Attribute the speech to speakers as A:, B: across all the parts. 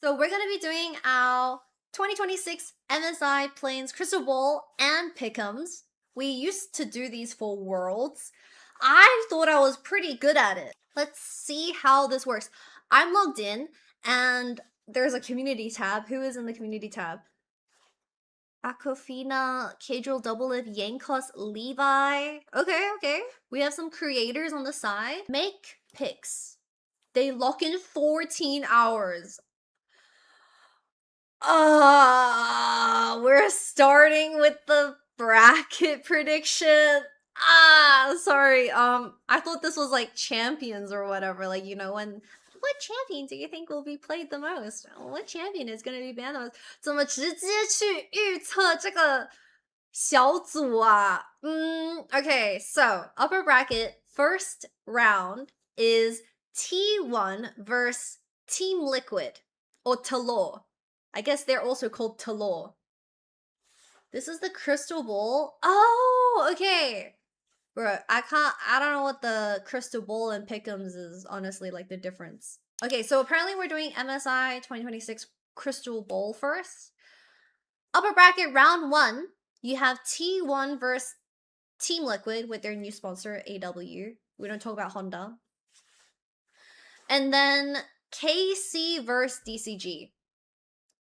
A: So we're gonna be doing our 2026 MSI Plains Crystal Ball and Pickems. We used to do these for Worlds. I thought I was pretty good at it. Let's see how this works. I'm logged in and there's a community tab. Who is in the community tab? Akofina, Kadriel Doublelift, Yankos, Levi. Okay. We have some creators on the side. Make picks. They lock in 14 hours. We're starting with the bracket prediction. Sorry. I thought this was like champions or whatever. Like, you know, when what champion do you think will be played the most? What champion is gonna be banned the most? 怎么直接去预测这个小组啊? Okay, so upper bracket first round is T1 versus Team Liquid or Talor. I guess they're also called Talor. This is the crystal ball. Oh, okay. Bro, I don't know what the crystal ball and Pickems is, honestly, like the difference. Okay, so apparently we're doing MSI 2026 crystal ball first. Upper bracket round 1, you have T1 versus Team Liquid with their new sponsor, AW. We don't talk about Honda. And then KC versus DCG.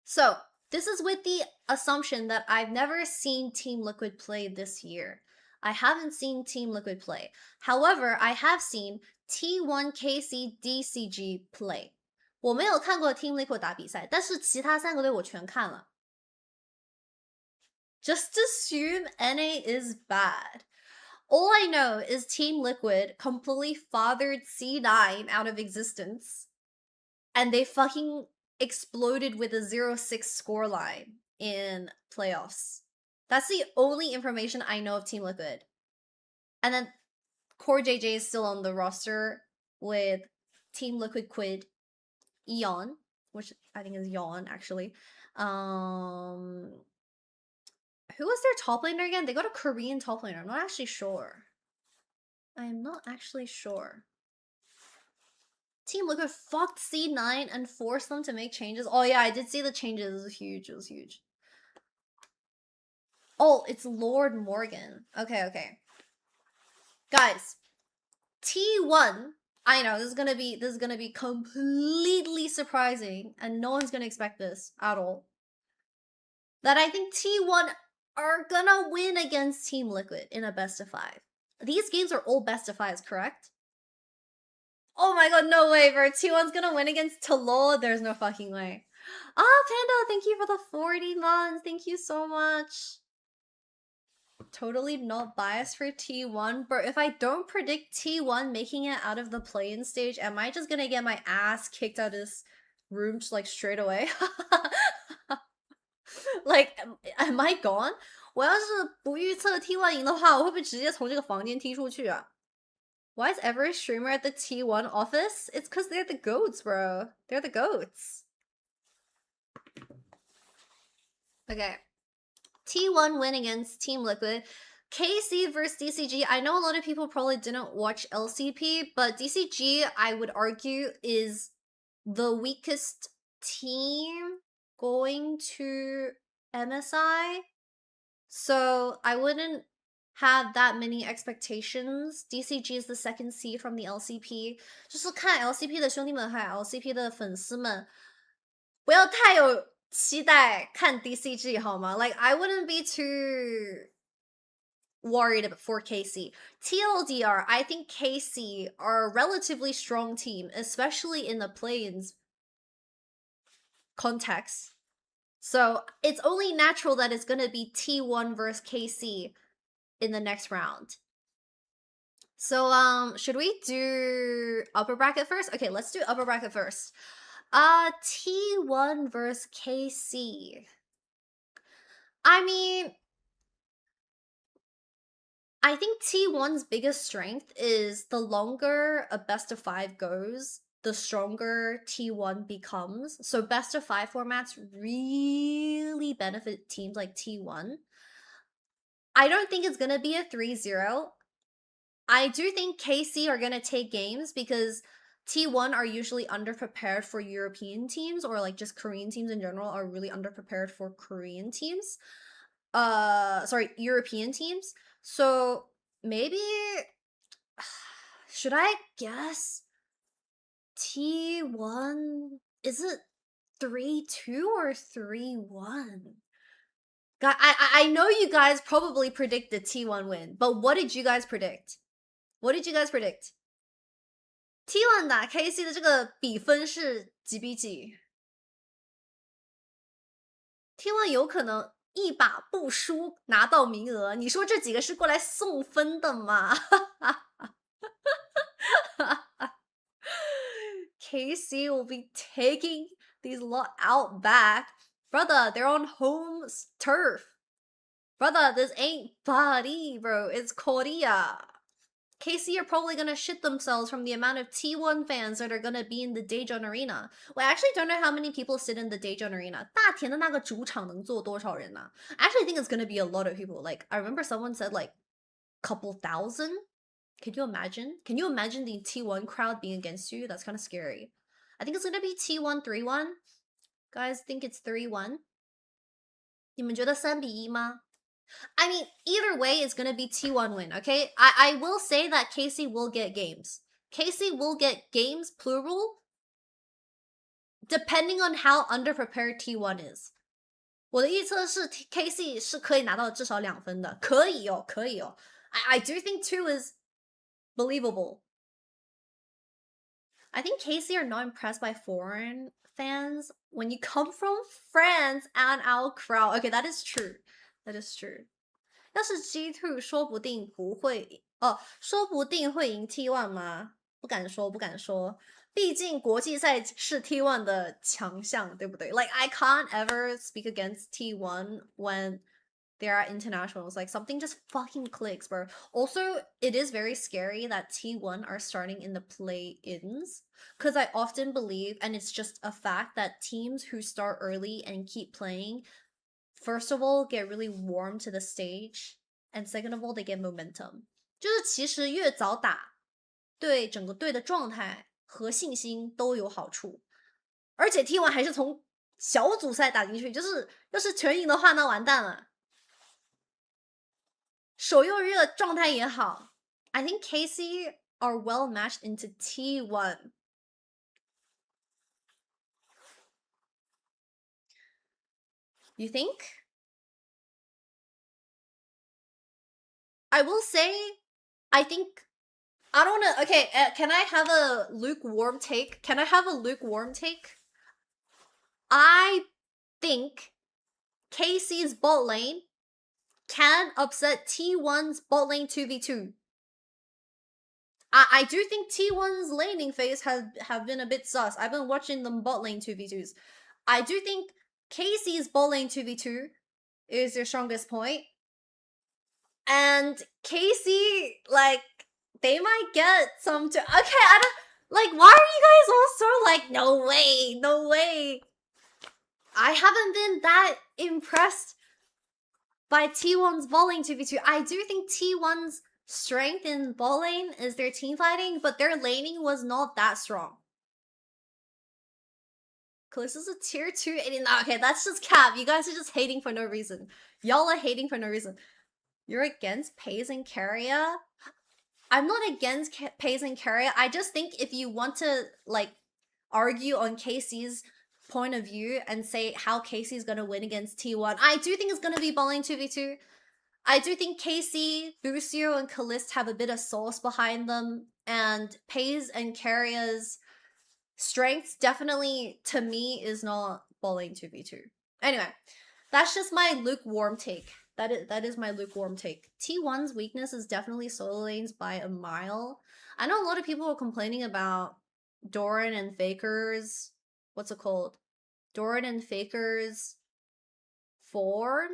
A: So, this is with the assumption that I've never seen Team Liquid play this year. I haven't seen Team Liquid play. However, I have seen T1 KC DCG play. 我没有看过 Team Liquid 打比赛，但是其他3个队我全看了。Just assume NA is bad. All I know is Team Liquid completely fathered C9 out of existence. And they fucking exploded with a 0-6 scoreline in playoffs. That's the only information I know of Team Liquid. And then Core JJ is still on the roster with Team Liquid Quid, Eon, which I think is Yawn actually. Who was their top laner again? They got a Korean top laner. I'm not actually sure. Team Liquid fucked C9 and forced them to make changes. Oh yeah, I did see the changes. It was huge. Oh, it's Lord Morgan. Okay. Guys, T1. I know this is gonna be completely surprising, and no one's gonna expect this at all. That I think T1 are gonna win against Team Liquid in a best of 5. These games are all best of 5s, correct? Oh my god, no way, bro. T1's gonna win against Talor? There's no fucking way. Panda, thank you for the 40 months. Thank you so much. Totally not biased for T1, but if I don't predict T1 making it out of the play-in stage, am I just gonna get my ass kicked out of this room just like straight away? Like, am I gone? 我要是不预测 T1 赢的话，我会不会直接从这个房间踢出去啊？ Why is every streamer at the T1 office? It's because they're the goats, bro. They're the goats. Okay. T1 win against Team Liquid. KC versus DCG. I know a lot of people probably didn't watch LCP, but DCG, I would argue, is the weakest team going to MSI. So I wouldn't have that many expectations. DCG is the second seed from the LCP. 就是看 LCP 的兄弟们还有 LCP 的粉丝们，不要太有期待看 DCG 好吗？ Like I wouldn't be too worried for KC. TLDR, I think KC are a relatively strong team, especially in the play-ins context. So it's only natural that it's gonna be T1 versus KC in the next round. So should we do upper bracket first? Okay, let's do upper bracket first. T1 versus KC. I mean, I think T1's biggest strength is the longer a best of 5 goes, the stronger T1 becomes. So best of 5 formats really benefit teams like T1. I don't think it's gonna be a 3-0. I do think KC are gonna take games because T1 are usually underprepared for European teams, or like just Korean teams in general are really underprepared for Korean teams. Sorry, European teams. So maybe should I guess T1? Is it 3-2 or 3-1? I know you guys probably predicted T1 win, but what did you guys predict? What did you guys predict? T1 打 KC 的这个比分是几比几 ？T1 有可能一把不输拿到名额，你说这几个是过来送分的吗？KC will be taking these lot out back. Brother, they're on home turf. Brother, this ain't Bali, bro. It's Korea. KC are probably gonna shit themselves from the amount of T1 fans that are gonna be in the Daejeon Arena. Well, I actually don't know how many people sit in the Daejeon Arena. 大田的那个主场能坐多少人呢？ I actually think it's gonna be a lot of people. Like, I remember someone said like couple thousand. Can you imagine? Can you imagine the T1 crowd being against you? That's kind of scary. I think it's gonna be T1 3-1. Guys think it's 3-1. 你们觉得3-1吗？ I mean, either way, it's gonna be T1 win, okay? I will say that Casey will get games. Casey will get games, plural, depending on how underprepared T1 is. 我的预测是 Casey 是可以拿到至少2分的，可以哦，可以哦。I do think 2 is believable. I think Casey are not impressed by foreign fans when you come from France and our crowd. Okay, that is true. That is true. 要是 G2 说不定不会说不定会赢 T1 吗？不敢说，不敢说。毕竟国际赛是 T1 的强项，对不对？ Like I can't ever speak against T1 when there are internationals. Like something just fucking clicks, bro. Also, it is very scary that T1 are starting in the play-ins because I often believe, and it's just a fact, that teams who start early and keep playing, first of all, get really warm to the stage, and second of all, they get momentum. 就是其实越早打，对整个队的状态和信心都有好处。而且 T1 还是从小组赛打进去，就是要是全赢的话，那完蛋了。手又热，状态也好。I think KC are well matched into T1. You think? I will say, I think, I don't know. Okay, can I have a lukewarm take? Can I have a lukewarm take? I think KC's bot lane can upset T1's bot lane 2v2. I do think T1's laning phase have been a bit sus. I've been watching them bot lane 2v2s. I do think KC's bot lane 2v2 is their strongest point. And KC, like, they might get some to. Okay, I don't. Like, why are you guys all so like, no way, no way? I haven't been that impressed by T1's bot lane 2v2. I do think T1's strength in bot lane is their team fighting, but their laning was not that strong. Kalista's a tier 2 89. Okay, that's just cap. You guys are just hating for no reason. Y'all are hating for no reason. You're against Pays and Carrier? I'm not against Pays and Carrier. I just think if you want to, like, argue on KC's point of view and say how KC's gonna win against T1, I do think it's gonna be bot lane 2v2. I do think KC, Busio, and Kalist have a bit of sauce behind them, and Pays and Carrier's strengths definitely, to me, is not bot lane 2v2. Anyway, that's just my lukewarm take. That is my lukewarm take. T1's weakness is definitely solo lanes by a mile. I know a lot of people are complaining about Doran and Faker's, what's it called? Doran and Faker's form?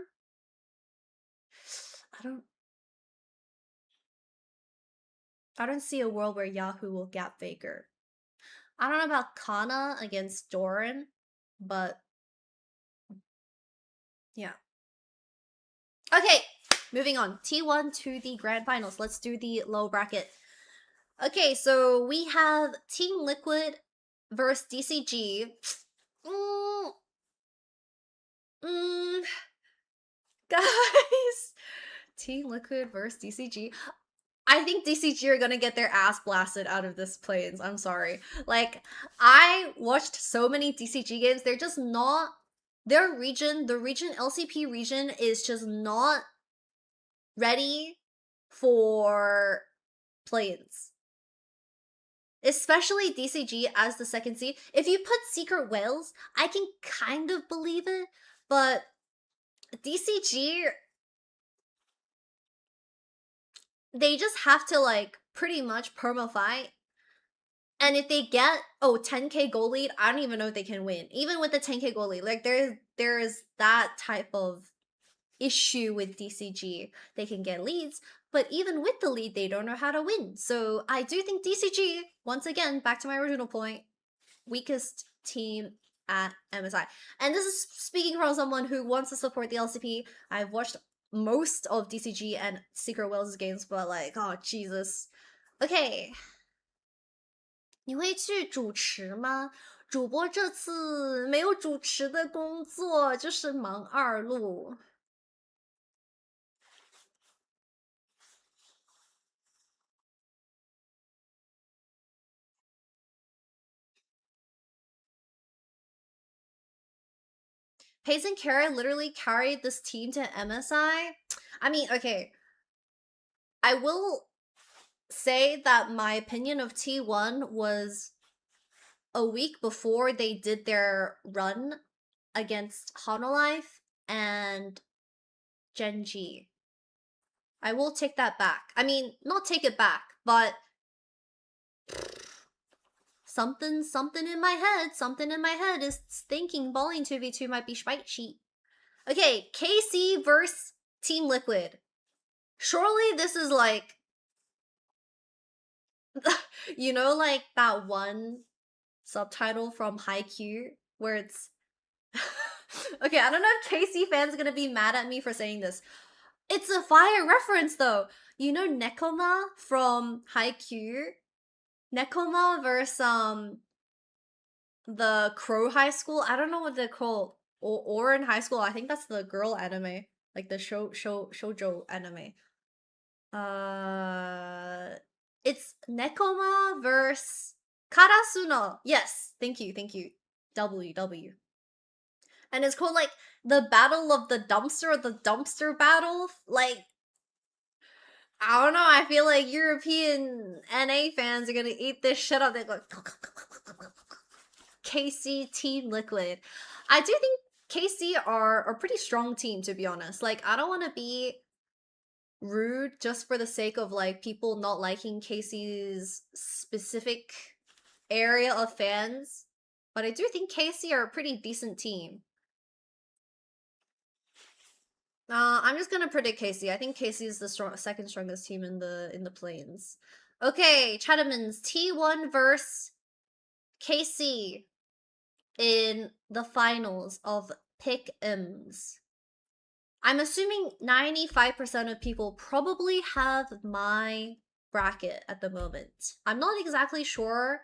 A: I don't see a world where Yahoo will gap Faker. I don't know about Kana against Doran, but yeah. Okay, moving on. T1 to the grand finals. Let's do the low bracket. Okay, so we have Team Liquid versus DCG. Mm, mm, guys, Team Liquid versus DCG. I think DCG are gonna get their ass blasted out of this plains. I'm sorry. Like, I watched so many DCG games. They're just not. Their region, the region, LCP region, is just not ready for plains. Especially DCG as the second seed. If you put Secret Whales, I can kind of believe it, but DCG, they just have to like pretty much perma fight. And if they get 10k goal lead, I don't even know if they can win. Even with the 10k goal lead, like there's that type of issue with DCG. They can get leads, but even with the lead, they don't know how to win. So I do think DCG, once again, back to my original point, weakest team at MSI. And this is speaking from someone who wants to support the LCP. I've watched most of DCG and Secret Whales games, but like, oh Jesus. Okay. 你会去主持吗？主播这次没有主持的工作，就是忙二路。Pace and Kara literally carried this team to MSI. I mean, okay. I will say that my opinion of T1 was a week before they did their run against Hololive and Genji. I will take that back. I mean, not take it back, but something in my head is thinking Balling 2v2 might be spite cheat. Okay, KC versus Team Liquid. Surely this is like you know, like that one subtitle from Haikyuu where it's okay, I don't know if KC fans are gonna be mad at me for saying this. It's a fire reference though. You know Nekoma from Haikyuu? Nekoma versus the Crow High School. I don't know what they're called. Or in high school. I think that's the girl anime, like the shoujo anime. Uh, it's Nekoma versus Karasuno. Yes, thank you. W. And it's called like the Battle of the Dumpster, or the Dumpster Battle. Like, I don't know. I feel like European NA fans are gonna eat this shit up. They're like, KC Team Liquid. I do think KC are a pretty strong team, to be honest. Like, I don't want to be rude just for the sake of like people not liking KC's specific area of fans, but I do think KC are a pretty decent team. I'm just gonna predict KC. I think KC is the second strongest team in the plains. Okay, Chathamans T1 versus KC in the finals of Pickems. I'm assuming 95% of people probably have my bracket at the moment. I'm not exactly sure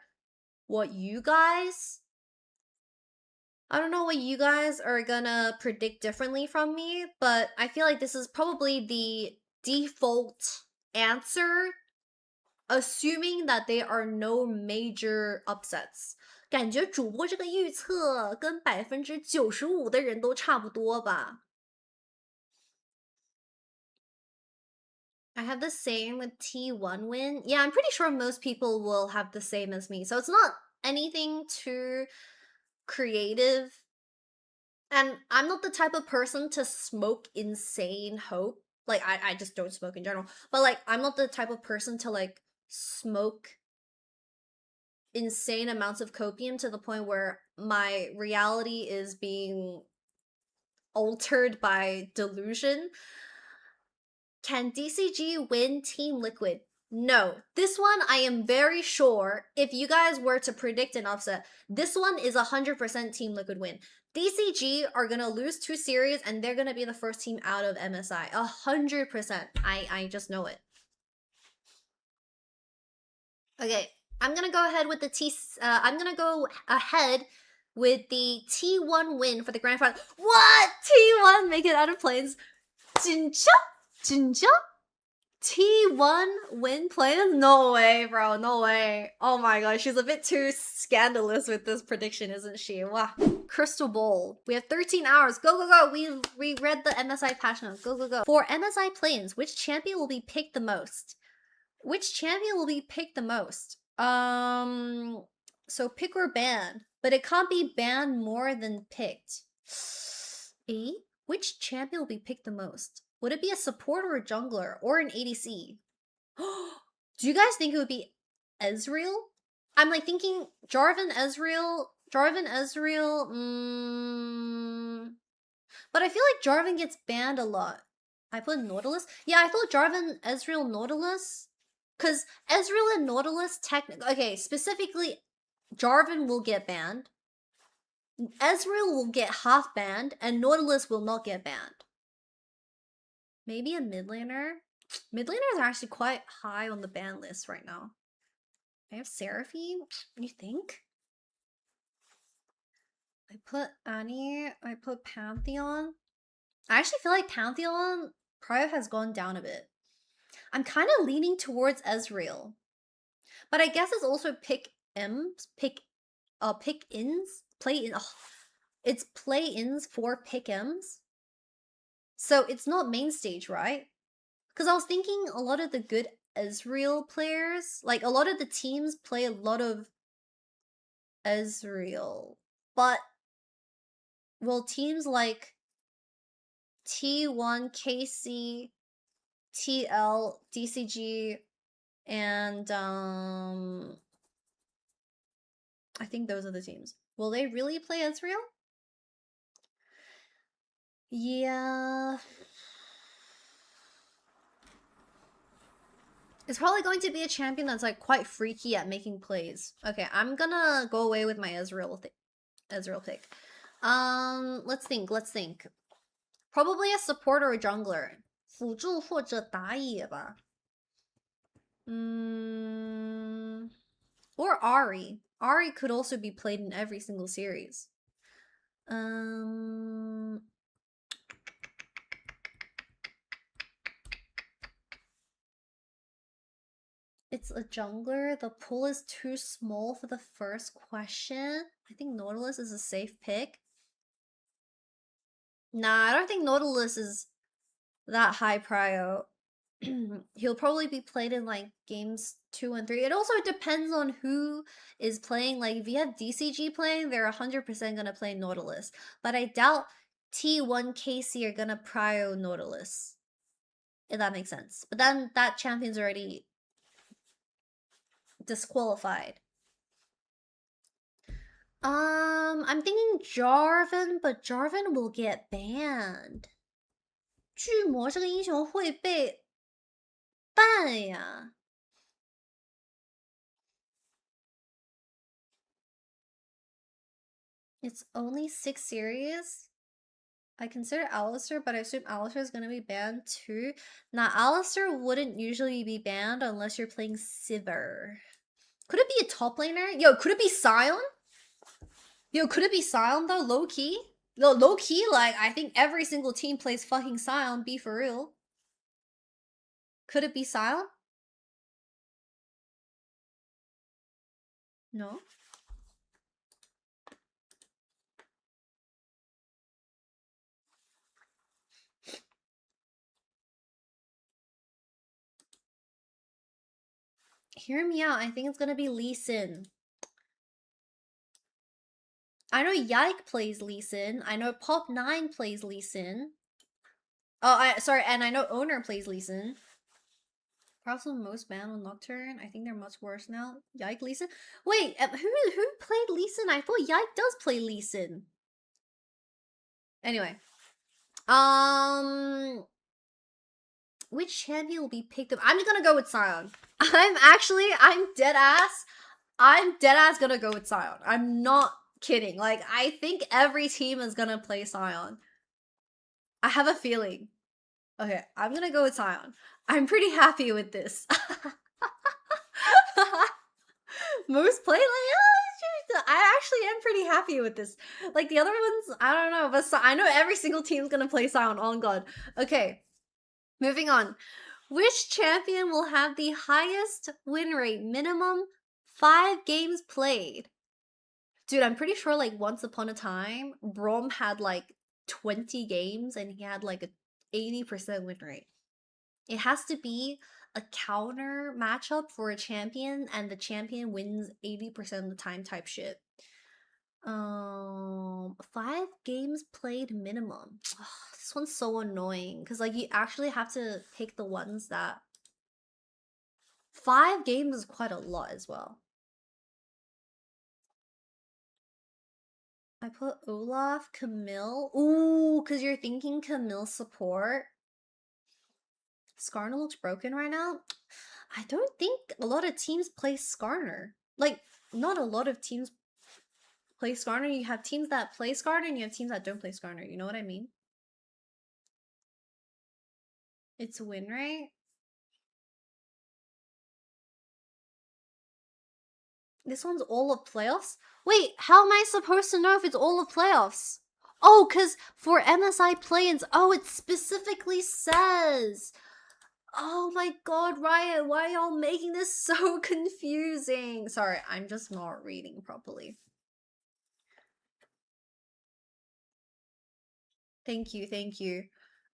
A: what you guys. I don't know what you guys are gonna predict differently from me, but I feel like this is probably the default answer, assuming that there are no major upsets. 感觉主播这个预测跟95%的人都差不多吧。I have the same with T1 win. Yeah, I'm pretty sure most people will have the same as me. So it's not anything too creative. And I'm not the type of person to smoke insane hope. Like, I just don't smoke in general. But, like, I'm not the type of person to, like, smoke insane amounts of copium to the point where my reality is being altered by delusion. Can DCG win Team Liquid? No. This one, I am very sure, if you guys were to predict an upset, this one is 100% Team Liquid win. DCG are gonna lose 2 series and they're gonna be the first team out of MSI. 100%. I just know it. Okay, I'm gonna go ahead with the I'm gonna go ahead with the T1 win for the grand final. What? T1 make it out of planes? 진짜? 진짜? T1 win plans? No way, bro. No way. Oh my god, she's a bit too scandalous with this prediction, isn't she? Wow. Crystal Ball. We have 13 hours. Go, go, go. We read the MSI patch notes. Go, go, go. For MSI plans, which champion will be picked the most? Which champion will be picked the most? So pick or ban, but it can't be banned more than picked. Eh? Which champion will be picked the most? Would it be a support or a jungler or an ADC? Do you guys think it would be Ezreal? I'm like thinking Jarvan, Ezreal, but I feel like Jarvan gets banned a lot. I put Nautilus? Yeah, I thought Jarvan, Ezreal, Nautilus. Because Ezreal and Nautilus technically... Okay, specifically, Jarvan will get banned. Ezreal will get half banned, and Nautilus will not get banned. Maybe a mid laner? Mid laners are actually quite high on the ban list right now. I have Seraphine? You think? I put Annie, I put Pantheon. I actually feel like Pantheon prio has gone down a bit. I'm kind of leaning towards Ezreal. But I guess it's also pick-ins, play-in. Oh, it's play-ins for pickems. So it's not main stage, right? Because I was thinking a lot of the good Ezreal players, like a lot of the teams play a lot of Ezreal. But will teams like T1, KC, TL, DCG, and I think those are the teams. Will they really play Ezreal? Yeah. It's probably going to be a champion that's like quite freaky at making plays. Okay, I'm gonna go away with my Ezreal pick. Let's think. Probably a support or a jungler. 辅助或者打野吧. Or Ari. Ari could also be played in every single series. It's a jungler. The pool is too small for the first question. I think Nautilus is a safe pick. Nah, I don't think Nautilus is that high prio. He'll probably be played in like games 2 and 3. It also depends on who is playing. Like if you have DCG playing, they're 100% gonna play Nautilus. But I doubt T1 KC are gonna prio Nautilus. If that makes sense. But then that champion's already disqualified. I'm thinking Jarvan, but Jarvan will get banned. 巨魔这个英雄会被 ban 呀。It's only 6 series. I consider Alistar, but I assume Alistar is gonna be banned too. Now, Alistar wouldn't usually be banned unless you're playing Sivir. Could it be a top laner? Yo, could it be Sion? Yo, could it be Sion though? Low key? No, low key, like, I think every single team plays fucking Sion, be for real. Could it be Sion? No? Hear me out. I think it's gonna be Lee Sin. I know Yike plays Lee Sin. I know Pop9 plays Lee Sin. Oh, sorry, and I know Owner plays Lee Sin. Perhaps the most banned on Nocturne. I think they're much worse now. Yike, Lee Sin. Wait, who played Lee Sin? I thought Yike does play Lee Sin. Anyway, which champion will be picked up? I'm just gonna go with Sion. I'm dead ass gonna go with Sion. I'm not kidding. Like, I think every team is gonna play Sion. I have a feeling. Okay, I'm gonna go with Sion. I'm pretty happy with this. Most played, like, I actually am pretty happy with this. Like the other ones, I don't know, but I know every single team's gonna play Silent. On God. Okay, moving on. Which champion will have the highest win rate? Minimum 5 games played. Dude, I'm pretty sure like once upon a time, Brom had like 20 games and he had like a 80% win rate. It has to be a counter matchup for a champion and the champion wins 80% of the time type shit. 5 games played minimum. Ugh, this one's so annoying because like you actually have to pick the ones that 5 games is quite a lot as well. I put Olaf, Camille. Ooh, because you're thinking Camille support. Skarner looks broken right now. I don't think a lot of teams play Skarner. Like, not a lot of teams play Skarner. You have teams that play Skarner and you have teams that don't play Skarner. You know what I mean? It's a win rate. This one's all of playoffs? Wait, how am I supposed to know if it's all of playoffs? Oh, because for MSI play-ins, oh, it specifically says. Oh my god, Riot, why are y'all making this so confusing? Sorry, I'm just not reading properly. Thank you, thank you.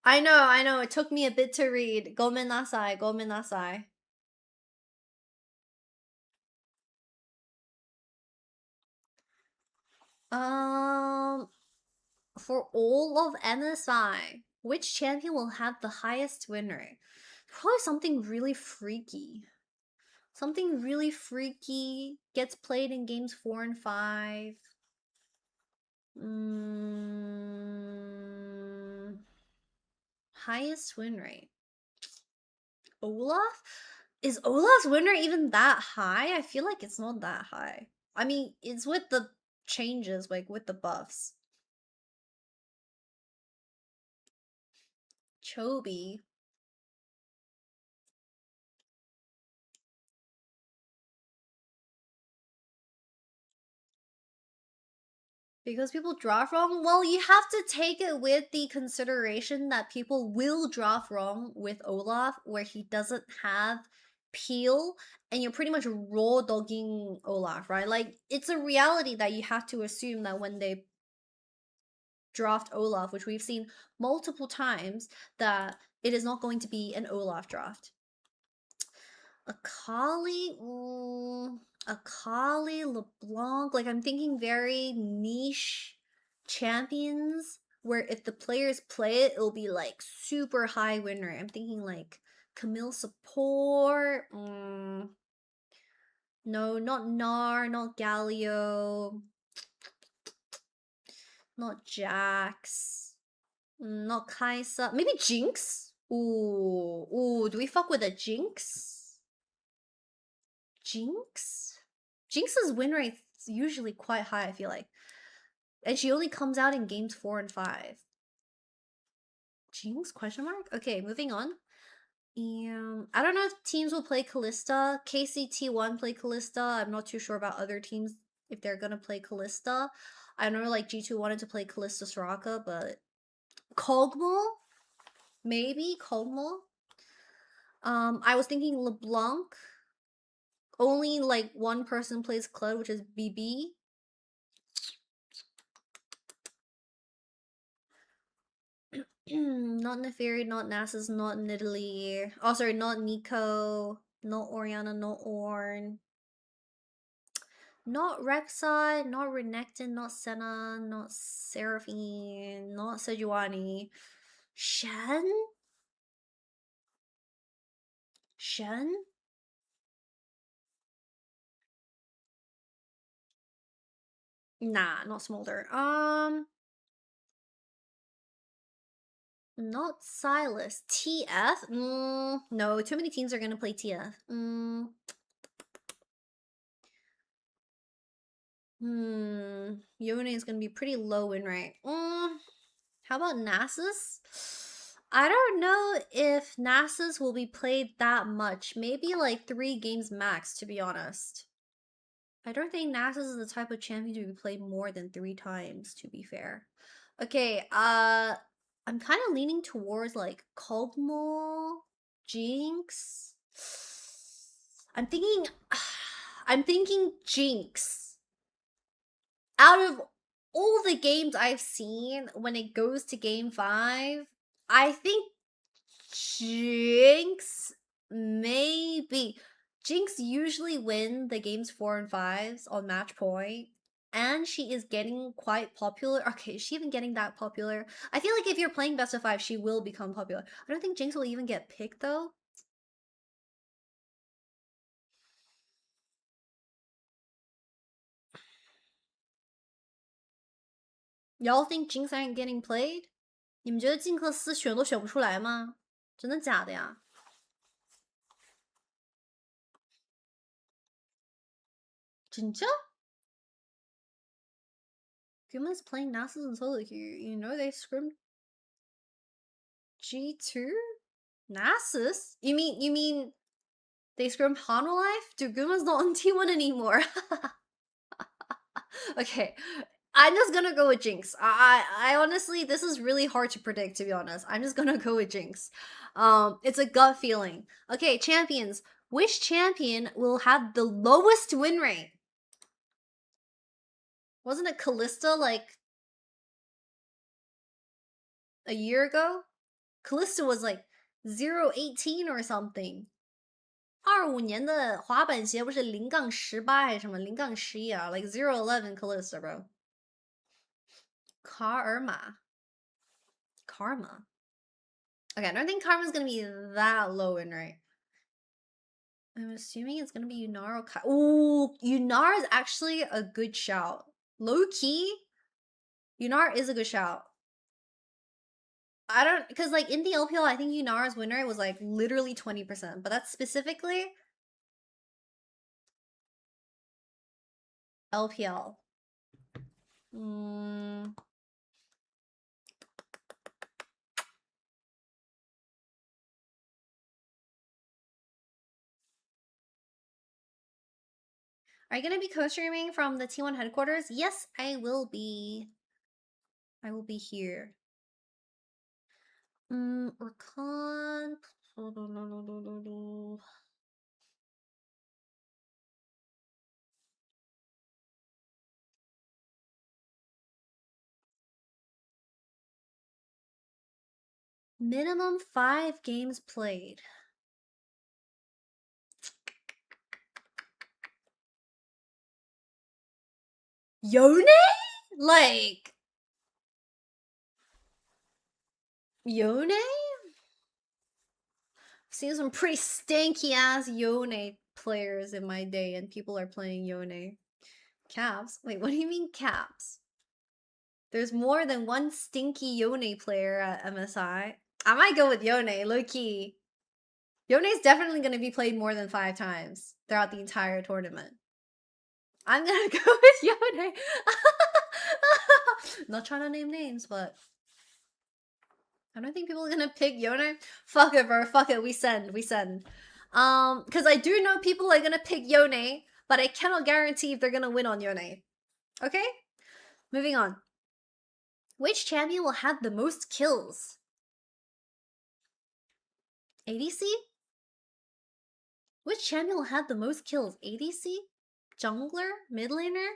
A: I know, it took me a bit to read. Gomen nasai, gomen nasai. For all of MSI, which champion will have the highest win rate? Probably something really freaky. Something really freaky gets played in games 4 and 5. Highest win rate. Olaf? Is Olaf's win rate even that high? I feel like it's not that high. I mean, it's with the changes, like with the buffs. Chobi. Because people draft wrong? Well, you have to take it with the consideration that people will draft wrong with Olaf, where he doesn't have peel, and you're pretty much raw dogging Olaf, right? Like, it's a reality that you have to assume that when they draft Olaf, which we've seen multiple times, that it is not going to be an Olaf draft. Akali, Akali, LeBlanc. Like I'm thinking very niche champions where if the players play it, it'll be like super high win rate. I'm thinking like Camille support. No, not Gnar, not Galio, not Jax, not Kaisa. Maybe Jinx. Ooh, do we fuck with a Jinx? Jinx? Jinx's win rate's usually quite high, I feel like. And she only comes out in games 4 and 5. Jinx? Question mark? Okay, moving on. I don't know if teams will play Kalista. KCT1 play Kalista. I'm not too sure about other teams if they're gonna play Kalista. I know like G2 wanted to play Kalista Soraka, but Kog'Maw? Maybe Kog'Maw? I was thinking LeBlanc. Only like one person plays Claude, which is BB. Not Neferi, not Nasus, not Nidalee. Oh, sorry, not Nico, not Oriana, not Ornn. Not Rek'Sai, not Renekton, not Senna, not Seraphine, not Sejuani. Shen? Shen? Nah, not Smolder. Not Silas. TF? No, too many teams are gonna play TF. Yone is gonna be pretty low in rank. How about Nasus? I don't know if Nasus will be played that much. Maybe like 3 games max, to be honest. I don't think Nasus is the type of champion to be played more than 3 times, to be fair. Okay, I'm kind of leaning towards like Kog'Maw, Jinx. I'm thinking I'm thinking Jinx. Out of all the games I've seen when it goes to game 5, I think Jinx maybe. Jinx usually win the games 4 and 5s on match point, and she is getting quite popular. Okay, is she even getting that popular? I feel like if you're playing best of 5, she will become popular. I don't think Jinx will even get picked though. Y'all think Jinx ain't getting played? 你们觉得金克斯选都选不出来吗？真的假的呀？진짜? Guma's playing Nasus and solo here. You know they scrimmed G2? Nasus? You mean they scrimmed Hanolife? Dude, Guma's not on T1 anymore. Okay. I'm just gonna go with Jinx. I honestly, this is really hard to predict, to be honest. I'm just gonna go with Jinx. It's a gut feeling. Okay, champions. Which champion will have the lowest win rate? Wasn't it Callista like a year ago? Callista was like 0-18 or something. 25年的滑板鞋不是0-18还是什么0-11啊 ？Like 0-11 Callista, bro. Karma. Karma. Okay, I don't think Karma's gonna be that low in right. I'm assuming it's gonna be Yunara. Ooh, Yunara is actually a good shout. Low key, Yunara is a good shout. I don't, because like in the LPL, I think Yunara's win rate was like literally 20%, but that's specifically LPL. Are you gonna be co-streaming from the T1 headquarters? Yes, I will be. I will be here. Rakan. Minimum 5 games played. Yone? Like Yone? I've seen some pretty stanky ass Yone players in my day, and people are playing Yone. Caps? Wait, what do you mean caps? There's more than one stinky Yone player at MSI. I might go with Yone, low key. Yone's definitely going to be played more than 5 times throughout the entire tournament. I'm going to go with Yone. Not trying to name names, but I don't think people are going to pick Yone. Fuck it, bro. Fuck it. We send. Because I do know people are going to pick Yone, but I cannot guarantee if they're going to win on Yone. Okay? Moving on. Which champion will have the most kills? ADC? Which champion will have the most kills? ADC? Jungler? Mid laner?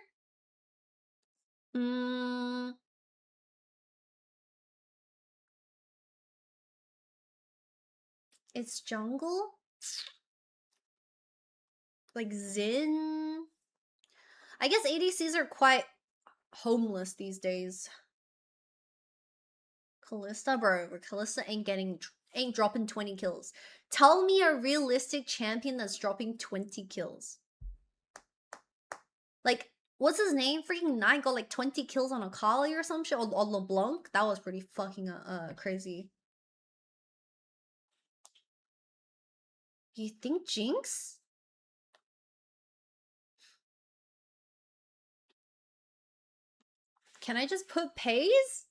A: It's jungle? Like Xin? I guess ADCs are quite homeless these days. Callista, bro. Callista ain't dropping 20 kills. Tell me a realistic champion that's dropping 20 kills. Like, what's his name? Freaking Knight got like 20 kills on Akali or some shit. Or LeBlanc. That was pretty fucking crazy. You think Jinx? Can I just put Pays?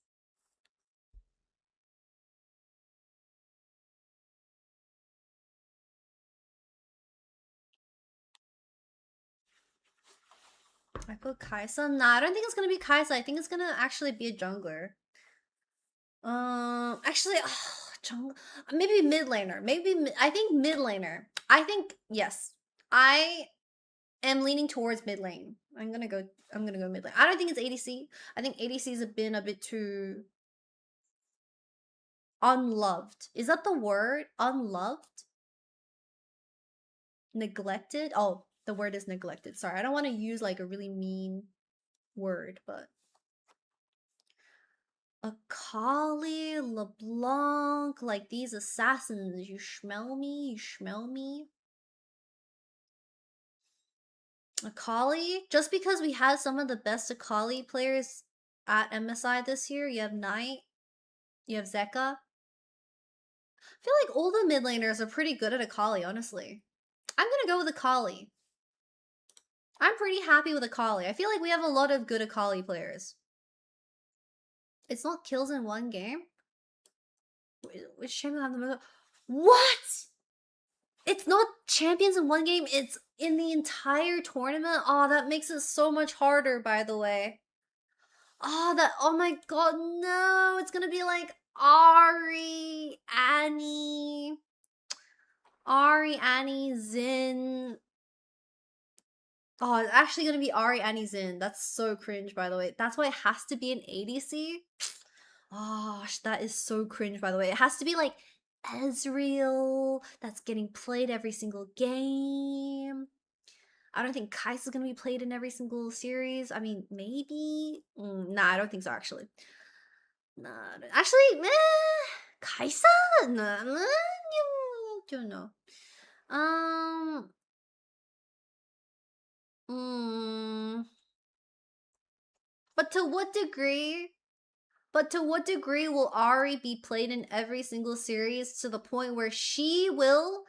A: I put Kaisa. Nah, I don't think it's gonna be Kaisa. I think it's gonna actually be a jungler. Actually, jungle. Maybe mid laner. I think mid laner. I think yes. I am leaning towards mid lane. I'm gonna go. I'm gonna go mid lane. I don't think it's ADC. I think ADC's have been a bit too unloved. Is that the word? Unloved? Neglected? Oh, the word is neglected. Sorry, I don't want to use like a really mean word, but Akali, LeBlanc, like these assassins. You smell me? You smell me? Akali? Just because we had some of the best Akali players at MSI this year, you have Knight, you have Zeka. I feel like all the mid laners are pretty good at Akali, honestly. I'm gonna go with Akali. I'm pretty happy with Akali. I feel like we have a lot of good Akali players. It's not kills in one game? Which champion have the most? What? It's not champions in one game, it's in the entire tournament? Oh, that makes it so much harder, by the way. Oh my god, no! It's gonna be like Ari, Annie, Zin. Oh, it's actually gonna be Ari, Annie, Zin. That's so cringe, by the way. That's why it has to be an ADC. Gosh, that is so cringe, by the way. It has to be like Ezreal that's getting played every single game. I don't think Kai'Sa's gonna be played in every single series. I mean, maybe. Nah, I don't think so, actually. Nah, actually, Kai'Sa? Nah, don't know. Um, mm, but to what degree? But to what degree will Ari be played in every single series to the point where she will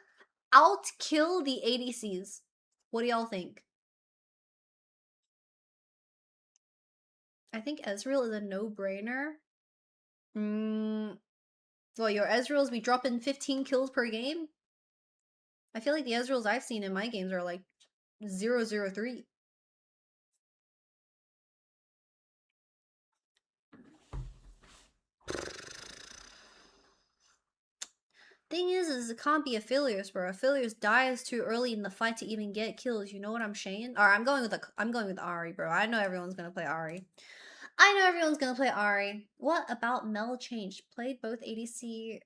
A: outkill the ADCs? What do y'all think? I think Ezreal is a no-brainer. Well, your Ezreals be dropping 15 kills per game? I feel like the Ezreals I've seen in my games are like 003. Thing is it can't be Aphelios, bro. Aphelios dies too early in the fight to even get kills. You know what I'm saying? Alright, I'm going with Ari, bro. I know everyone's gonna play Ari. I know everyone's gonna play Ari. What about Mel changed? Played both ADC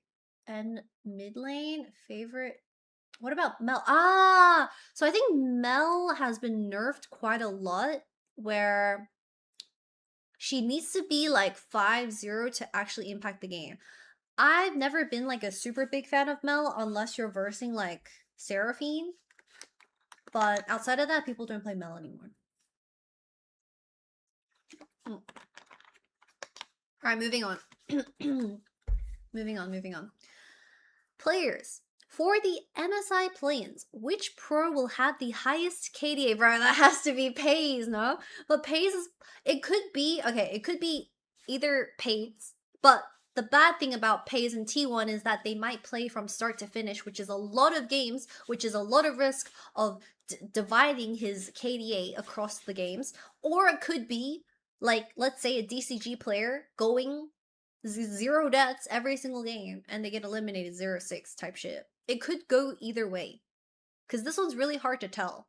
A: and mid lane. Favorite. What about Mel? So I think Mel has been nerfed quite a lot, where she needs to be like 5-0 to actually impact the game. I've never been like a super big fan of Mel unless you're versing like Seraphine. But outside of that, people don't play Mel anymore. Alright, moving on. moving on. Players. For the MSI play-ins, which pro will have the highest KDA? Bro, that has to be Pays, no? But Pays is... It could be either Pays, but the bad thing about Pays and T1 is that they might play from start to finish, which is a lot of games, which is a lot of risk of dividing his KDA across the games. Or it could be, like, let's say a DCG player going 0 deaths every single game and they get eliminated 0-6 type shit. It could go either way. Because this one's really hard to tell.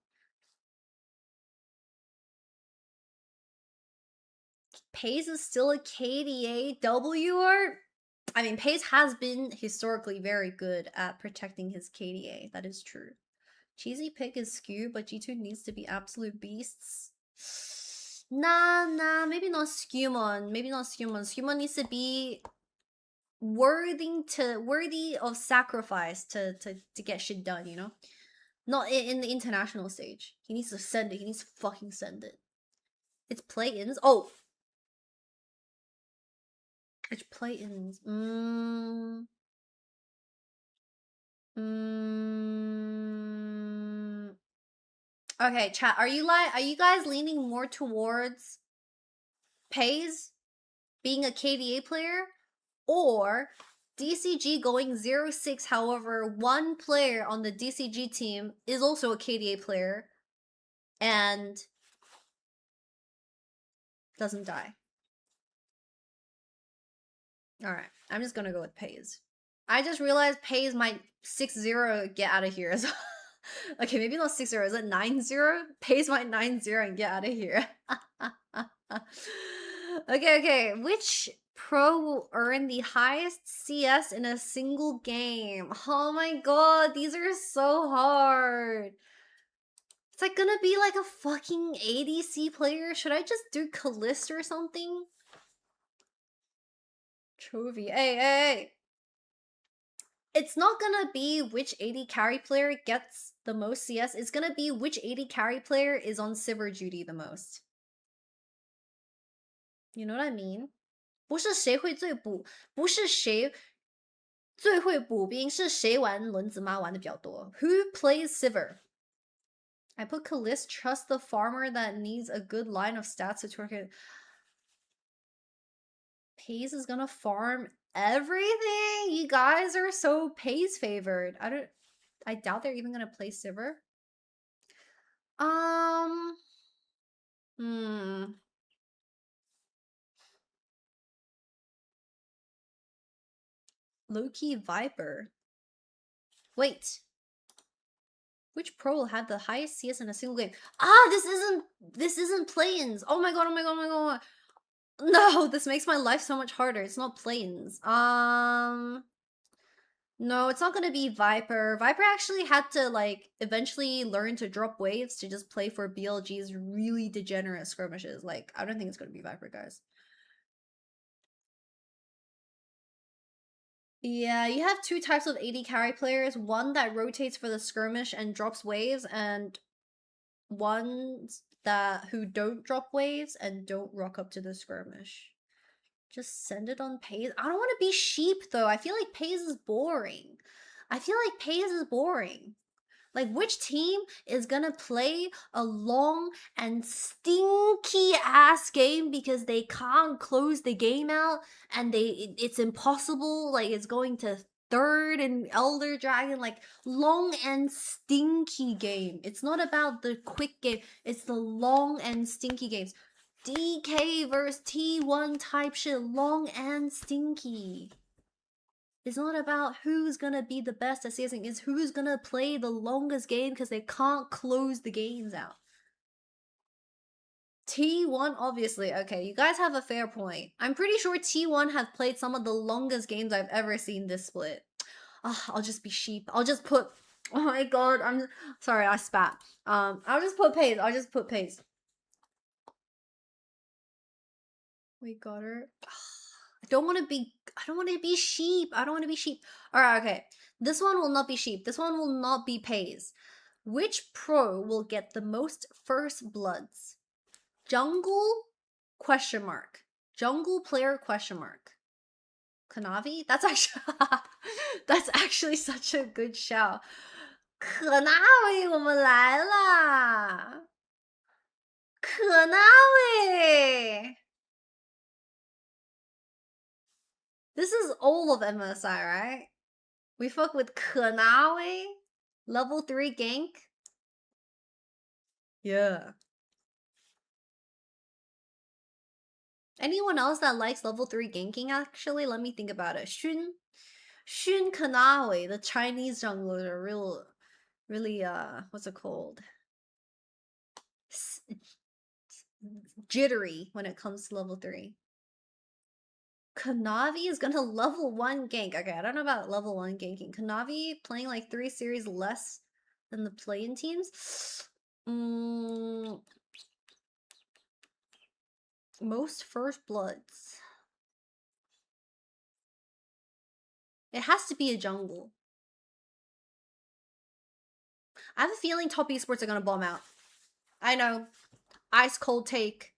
A: Pays is still a KDA WR? I mean, Pays has been historically very good at protecting his KDA. That is true. Cheesy pick is skew, but G2 needs to be absolute beasts. Nah, maybe not Skewmon. Maybe not Skewmon. Skewmon needs to be worthy of sacrifice to get shit done, you know? Not in the international stage. He needs to send it. He needs to fucking send it. It's play-ins. Oh, it's play-ins. Okay, chat. Are you guys leaning more towards Pays being a KDA player, or DCG going 0-6? However, one player on the DCG team is also a KDA player, and Doesn't die. Alright, I'm just gonna go with Pays. I just realized Pays might 6-0 get out of here as well. Okay, maybe not 6-0. Is it 9-0? Pays might 9-0 and get out of here. Okay. Which pro will earn the highest CS in a single game? Oh my god, these are so hard. It's like gonna be like a fucking ADC player. Should I just do Kalist or something? Chovy. Hey. It's not gonna be which AD carry player gets the most CS. It's gonna be which AD carry player is on Sivir duty the most. You know what I mean? 不是谁会最补，不是谁最会补兵，是谁玩轮子妈玩的比较多。Who plays Sivir? I put Kalist, trust the farmer that needs a good line of stats to twerk it. Pays is gonna farm everything. You guys are so Pays favored. I doubt they're even gonna play Sivir. Hmm. Low-key Viper. Wait. Which pro will have the highest CS in a single game? Ah, this isn't play-ins. Oh my god. No, this makes my life so much harder. It's not play-ins. No, it's not gonna be Viper. Viper actually had to like eventually learn to drop waves to just play for BLG's really degenerate skirmishes. Like, I don't think it's gonna be Viper, guys. Yeah, you have two types of AD carry players. One that rotates for the skirmish and drops waves, and ones who don't drop waves and don't rock up to the skirmish. Just send it on Pays. I don't want to be sheep though. I feel like Pays is boring. Like, which team is gonna play a long and stinky ass game because they can't close the game out and it's impossible? Like, it's going to third and Elder Dragon, like long and stinky game. It's not about the quick game, it's the long and stinky games. DK versus T1 type shit, long and stinky. It's not about who's gonna be the best at CSing, it's who's gonna play the longest game because they can't close the games out. T1, obviously. Okay, you guys have a fair point. I'm pretty sure T1 have played some of the longest games I've ever seen this split. I'll just be sheep. I'll just put... Oh my god, I'm... Sorry, I spat. I'll just put Pays. We got her. I don't want to be sheep. Alright, okay. This one will not be sheep. This one will not be Pays. Which pro will get the most first bloods? Jungle? Question mark. Jungle player? Question mark. Kanavi? That's actually such a good shout. Kanavi, 我们来啦! Kanavi! This is all of MSI, right? We fuck with Kanawi? Level 3 gank? Yeah. Anyone else that likes level 3 ganking, actually? Let me think about it. Shun Kanawi, the Chinese junglers are really, what's it called? Jittery when it comes to level 3. Kanavi is gonna level 1 gank. Okay, I don't know about level 1 ganking. Kanavi playing like 3 series less than the play-in teams? Most first bloods. It has to be a jungle. I have a feeling top esports are gonna bomb out. I know. Ice cold take.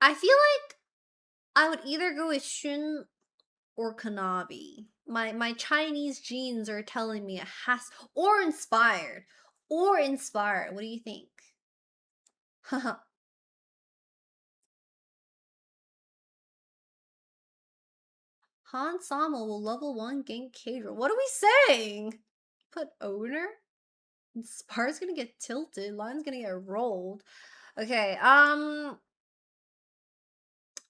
A: I feel like I would either go with Shun or Kanavi. My Chinese genes are telling me it has, or inspired. What do you think? Han Sama will level 1 gain Cadro. What are we saying? Put owner? Spar's gonna get tilted. Line's gonna get rolled. Okay, I'm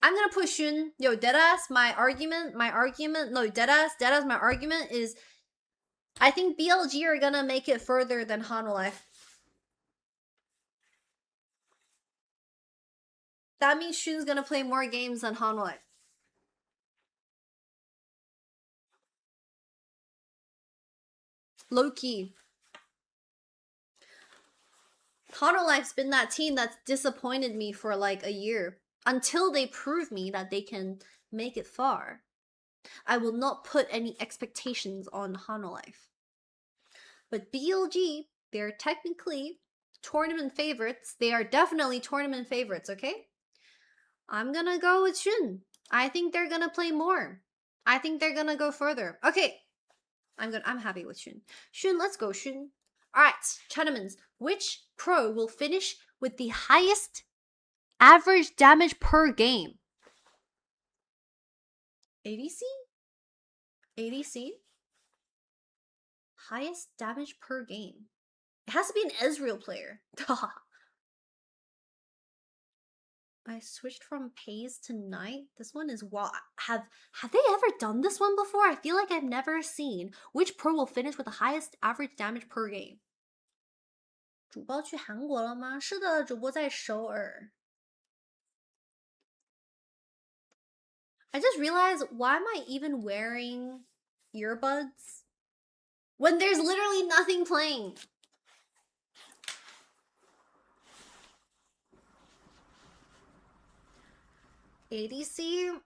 A: gonna push Shun. Yo, deadass, my argument, no, deadass, my argument is I think BLG are gonna make it further than Hanwha. That means Shun's gonna play more games than Hanwha. Low key. Hanwha's been that team that's disappointed me for like a year. Until they prove me that they can make it far. I will not put any expectations on Hanwha. But BLG, they're technically tournament favorites. They are definitely tournament favorites, okay? I'm gonna go with Shun. I think they're gonna play more. I think they're gonna go further. Okay. I'm happy with Shun. Shun, let's go, Shun. Alright, Chinamans. Which pro will finish with the highest average damage per game? ADC? ADC? Highest damage per game. It has to be an Ezreal player. I switched from Pays to Knight. This one is what have they ever done this one before? I feel like I've never seen. Which pro will finish with the highest average damage per game? 主播去韩国了吗？是的，主播在首尔。I just realized, why am I even wearing earbuds when there's literally nothing playing? ADC?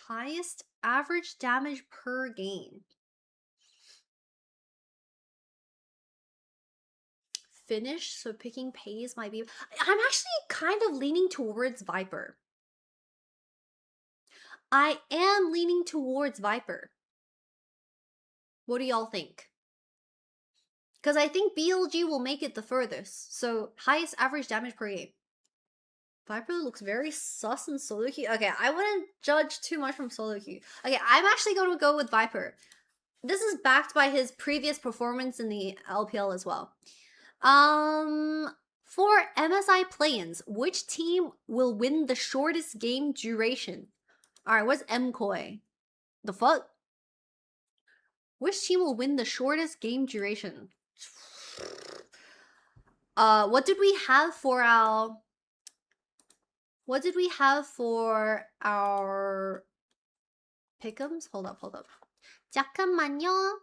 A: Highest average damage per game. Finish, so picking Pays might be... I'm actually kind of leaning towards Viper. I am leaning towards Viper. What do y'all think? Because I think BLG will make it the furthest. So, highest average damage per game. Viper looks very sus in solo queue. Okay, I wouldn't judge too much from solo queue. Okay, I'm actually going to go with Viper. This is backed by his previous performance in the LPL as well. For MSI play-ins, which team will win the shortest game duration? Alright, what's MKOI? The fuck? Which team will win the shortest game duration? What did we have for our... What did we have for our Pickems? Hold up. 잠깐만요.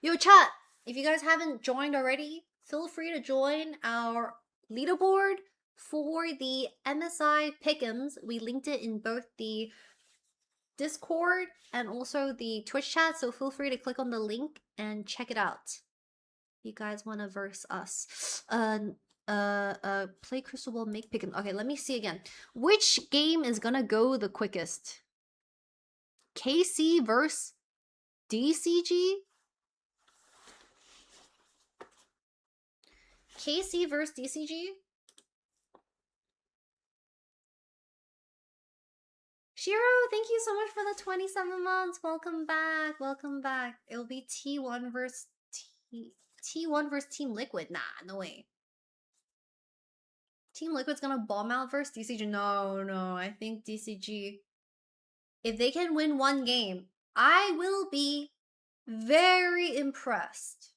A: Yo, chat! If you guys haven't joined already, feel free to join our leaderboard for the MSI Pickems. We linked it in both the Discord and also the Twitch chat, so feel free to click on the link and check it out. You guys want to verse us. Play Crystal Ball, make Pickems. Okay, let me see again. Which game is gonna go the quickest? KC versus DCG? KC versus DCG? Shiro, thank you so much for the 27 months. Welcome back. It'll be T1 versus T1 versus Team Liquid. Nah, no way. Team Liquid's gonna bomb out versus DCG. No, I think DCG. If they can win one game, I will be very impressed.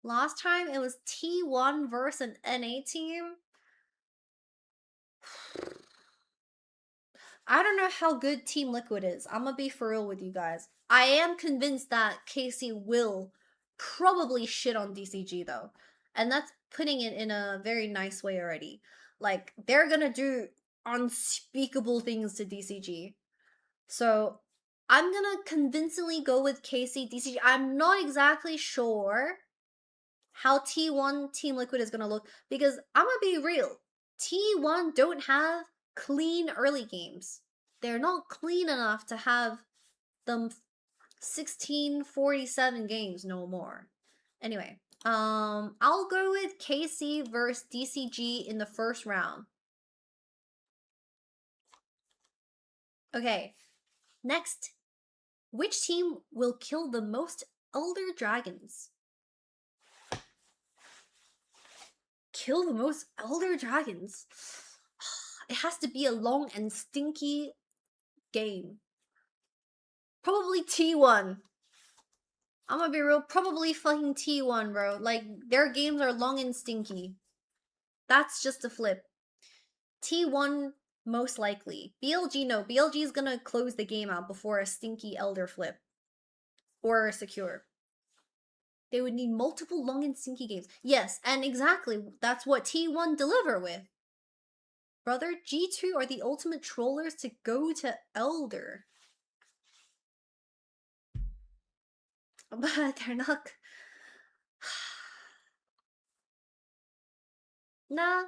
A: Last time it was T1 versus an NA team. I don't know how good Team Liquid is. I'm gonna be for real with you guys. I am convinced that KC will probably shit on DCG though. And that's putting it in a very nice way already. Like, they're gonna do unspeakable things to DCG. So, I'm gonna convincingly go with KC DCG. I'm not exactly sure how T1 Team Liquid is gonna look, because I'm gonna be real. T1 don't have clean early games. They're not clean enough to have them 1647 games no more. Anyway, I'll go with KC versus DCG in the first round. Okay, next. Which team will kill the most Elder Dragons? Kill the most Elder Dragons? It has to be a long and stinky game. Probably T1. I'm gonna be real, probably fucking T1, bro. Like, their games are long and stinky. That's just a flip. T1, most likely. BLG, no. BLG is gonna close the game out before a stinky Elder flip. Or a secure. They would need multiple long and stinky games. Yes, and exactly, that's what T1 deliver with. Brother, G2 are the ultimate trollers to go to Elder. But they're not... Nah.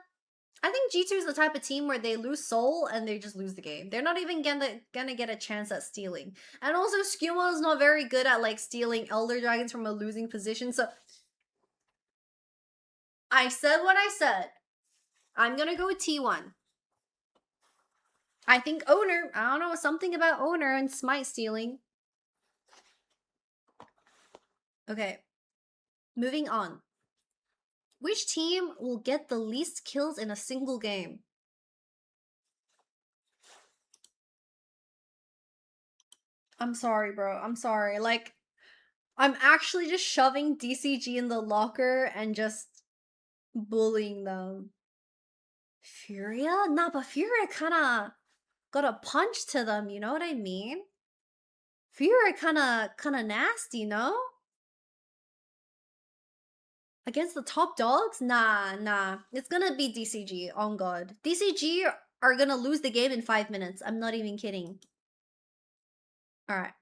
A: I think G2 is the type of team where they lose soul and they just lose the game. They're not even gonna get a chance at stealing. And also, Skuma is not very good at, like, stealing Elder Dragons from a losing position, so... I said what I said. I'm gonna go with T1. I think Owner, I don't know, something about Owner and Smite stealing. Okay, moving on. Which team will get the least kills in a single game? I'm sorry, bro. I'm sorry. Like, I'm actually just shoving DCG in the locker and just bullying them. Furia? Nah, but Furia kinda got a punch to them, you know what I mean? Furia kinda nasty, no? Against the top dogs? Nah. It's gonna be DCG, on God. DCG are gonna lose the game in 5 minutes. I'm not even kidding. Alright.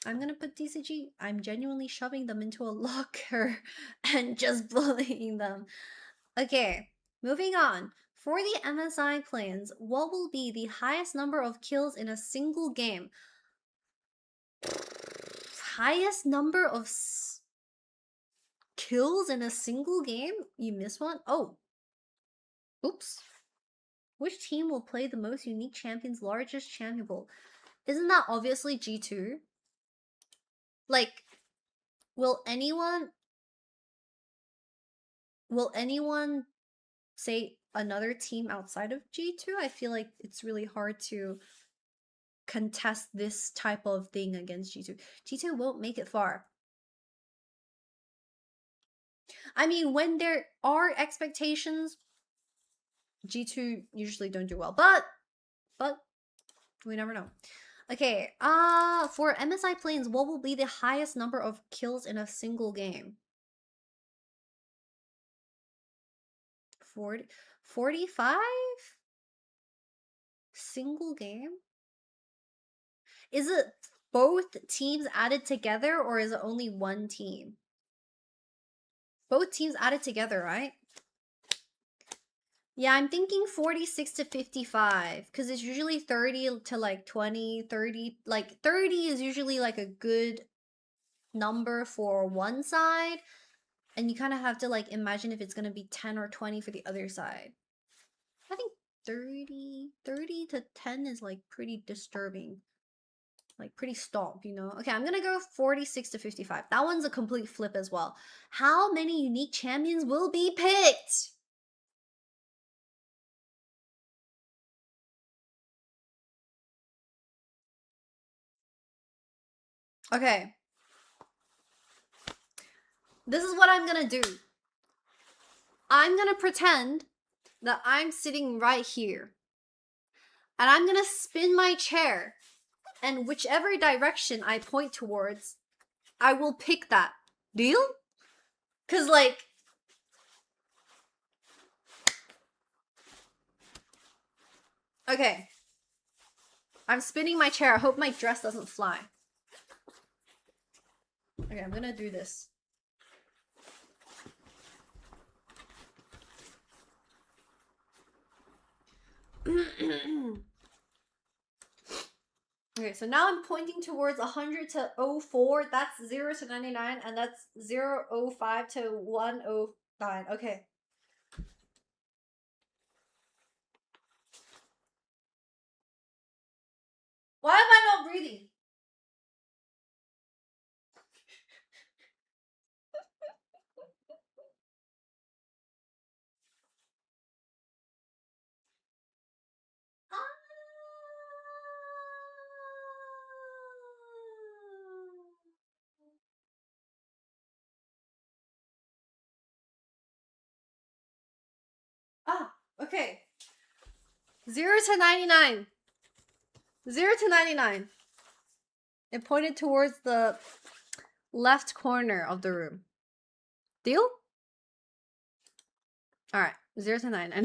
A: I'm gonna put DCG. I'm genuinely shoving them into a locker and just bullying them. Okay, moving on. For the MSI plans, what will be the highest number of kills in a single game? Highest number of kills in a single game? You missed one? Oh. Oops. Which team will play the most unique champions, largest champion pool? Isn't that obviously G2? Like, will anyone say another team outside of G2? I feel like it's really hard to contest this type of thing against G2. G2 won't make it far. I mean, when there are expectations, G2 usually don't do well, but we never know. Okay, for MSI planes, what will be the highest number of kills in a single game? 45? Single game? Is it both teams added together, or is it only one team? Both teams added together, right? Yeah, I'm thinking 46 to 55, because it's usually 30 to like 20, 30. Like 30 is usually like a good number for one side, and you kind of have to like imagine if it's going to be 10 or 20 for the other side. I think 30 to 10 is like pretty disturbing. Like pretty stomp, you know? Okay, I'm gonna go 46 to 55. That one's a complete flip as well. How many unique champions will be picked? Okay. This is what I'm gonna do. I'm gonna pretend that I'm sitting right here. And I'm gonna spin my chair. And whichever direction I point towards, I will pick that. Deal? Cause like... Okay. I'm spinning my chair. I hope my dress doesn't fly. Okay, I'm gonna do this. Okay, so now I'm pointing towards 100 to 04. That's 0 to 99, and that's 005 to 109. Okay. Why am I not breathing? Okay. 0 to 99. 0 to 99. It pointed towards the left corner of the room. Deal? Alright. 0 to 99.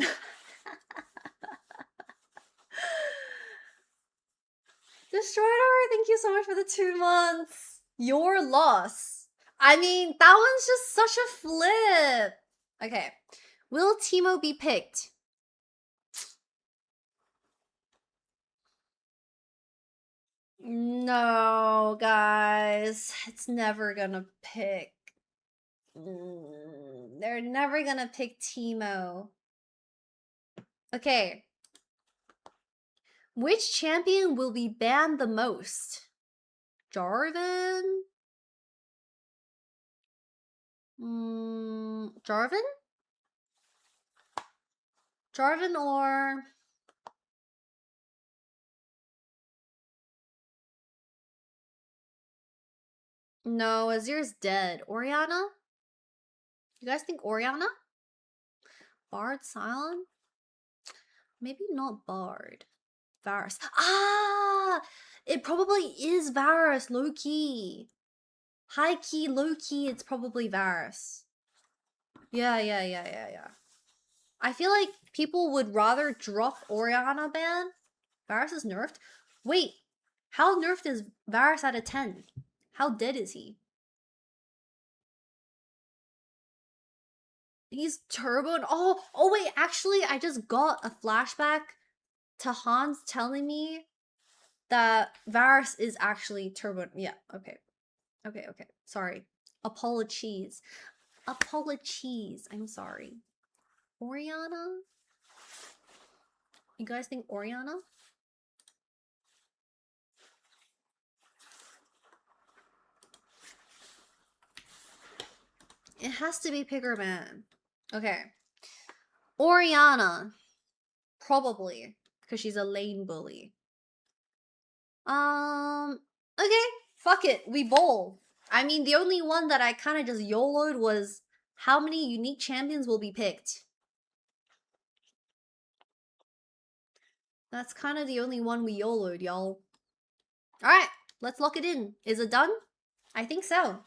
A: Destroyer, thank you so much for the 2 months. Your loss. I mean, that one's just such a flip. Okay. Will Timo be picked? No, guys. It's never gonna pick. They're never gonna pick Timo. Okay. Which champion will be banned the most? Jarvan? Jarvan? Jarvan or... No, Azir's dead. Orianna? You guys think Orianna? Bard, Sion? Maybe not Bard. Varus. Ah! It probably is Varus, low-key. High-key, low-key, it's probably Varus. Yeah. I feel like people would rather drop Orianna ban. Varus is nerfed? Wait, how nerfed is Varus out of 10? How dead is he? He's turboed. Oh wait, actually, I just got a flashback to Hans telling me that Varus is actually turboed. Yeah, okay. Sorry. Apologies. I'm sorry. Orianna? You guys think Orianna? It has to be Pickerman. Okay. Orianna. Probably. Because she's a lane bully. Okay. Fuck it. We bowl. I mean, the only one that I kind of just YOLO'd was how many unique champions will be picked. That's kind of the only one we YOLO'd, y'all. Alright. Let's lock it in. Is it done? I think so.